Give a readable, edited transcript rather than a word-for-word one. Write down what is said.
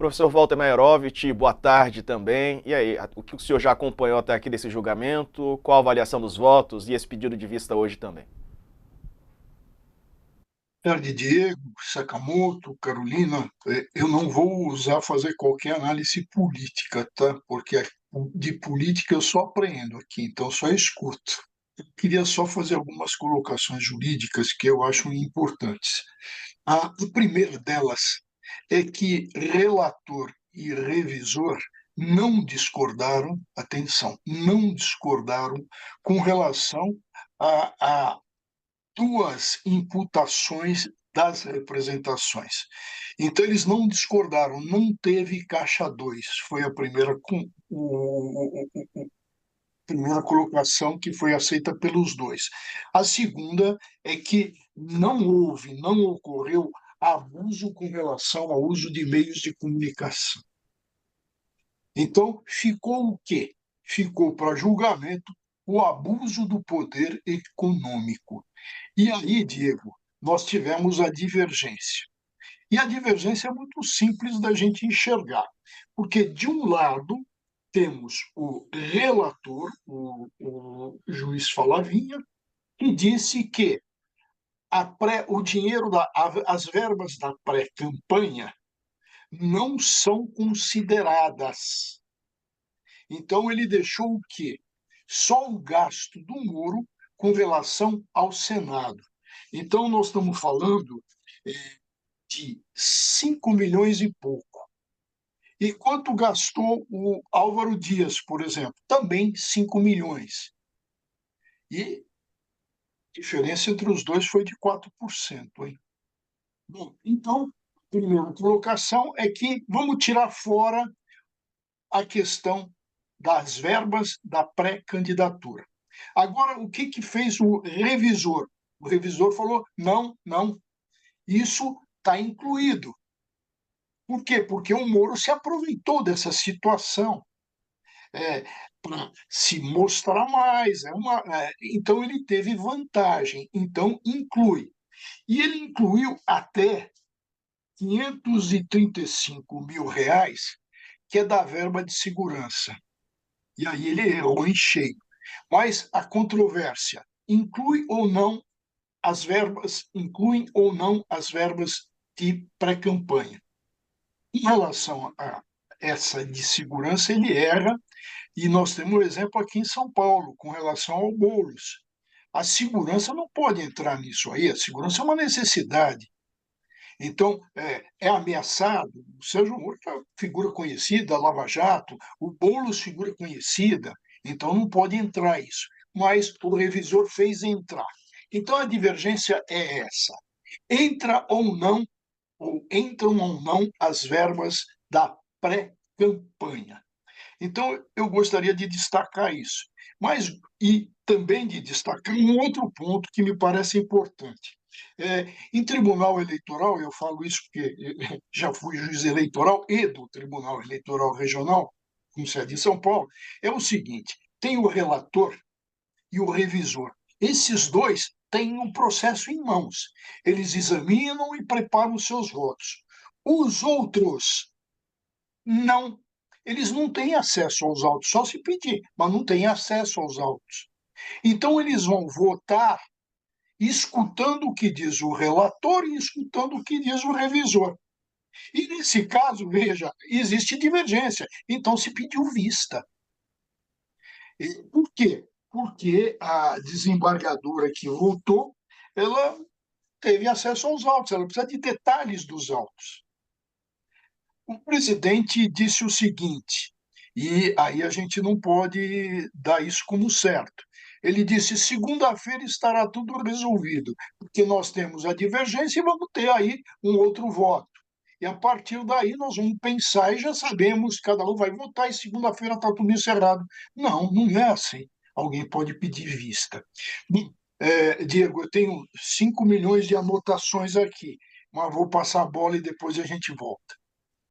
Professor Walter Maierovitch, boa tarde também. E aí, o que o senhor já acompanhou até aqui desse julgamento? Qual a avaliação dos votos e esse pedido de vista hoje também? Tarde, Diego, Sakamoto, Carolina, eu não vou usar fazer qualquer análise política, tá? Porque de política eu só aprendo aqui, então só escuto. Eu queria só fazer algumas colocações jurídicas que eu acho importantes. A primeira delas é que relator e revisor não discordaram, atenção, não discordaram com relação a duas imputações das representações. Então, eles não discordaram, não teve caixa 2. Foi a primeira colocação que foi aceita pelos dois. A segunda é que não ocorreu abuso com relação ao uso de meios de comunicação. Então, ficou o quê? Ficou para julgamento o abuso do poder econômico. E aí, Diego, nós tivemos a divergência. E a divergência é muito simples da gente enxergar, porque, de um lado, temos o relator, o juiz Falavinha, que disse que o dinheiro, as verbas da pré-campanha não são consideradas. Então, ele deixou o quê? Só o gasto do Moro com relação ao Senado. Então, nós estamos falando de 5 milhões e pouco. E quanto gastou o Álvaro Dias, por exemplo? Também 5 milhões. E a diferença entre os dois foi de 4%. Hein? Bom, então, a primeira colocação é que vamos tirar fora a questão das verbas da pré-candidatura. Agora, o que fez o revisor? O revisor falou: não, não, isso está incluído. Por quê? Porque o Moro se aproveitou dessa situação para se mostrar mais. Então, ele teve vantagem, então inclui. E ele incluiu até 535 mil reais, que é da verba de segurança. E aí ele errou em cheio. Mas a controvérsia incluem ou não as verbas de pré-campanha. Em relação a essa de segurança, ele erra, e nós temos um exemplo aqui em São Paulo, com relação ao Boulos. A segurança não pode entrar nisso aí, a segurança é uma necessidade. Então, é ameaçado, o Sérgio Moro é figura conhecida, Lava Jato, o Boulos figura conhecida, então não pode entrar isso. Mas o revisor fez entrar. Então, a divergência é essa. Entra ou não, ou entram ou não as verbas da pré-campanha. Então, eu gostaria de destacar isso. Mas, e também de destacar um outro ponto que me parece importante. Em tribunal eleitoral, eu falo isso porque já fui juiz eleitoral e do Tribunal Eleitoral Regional, com sede em São Paulo, é o seguinte: tem o relator e o revisor. Esses dois têm um processo em mãos. Eles examinam e preparam os seus votos. Os outros não. Eles não têm acesso aos autos, só se pedir, mas não têm acesso aos autos. Então, eles vão votar escutando o que diz o relator e escutando o que diz o revisor. E, nesse caso, veja, existe divergência, então se pediu vista. Por quê? Porque a desembargadora que votou, ela teve acesso aos autos, ela precisa de detalhes dos autos. O presidente disse o seguinte, e aí a gente não pode dar isso como certo. Ele disse: segunda-feira estará tudo resolvido, porque nós temos a divergência e vamos ter aí um outro voto. E a partir daí nós vamos pensar e já sabemos, cada um vai votar e segunda-feira está tudo encerrado. Não, não é assim. Alguém pode pedir vista. Bom, Diego, eu tenho 5 milhões de anotações aqui, mas vou passar a bola e depois a gente volta.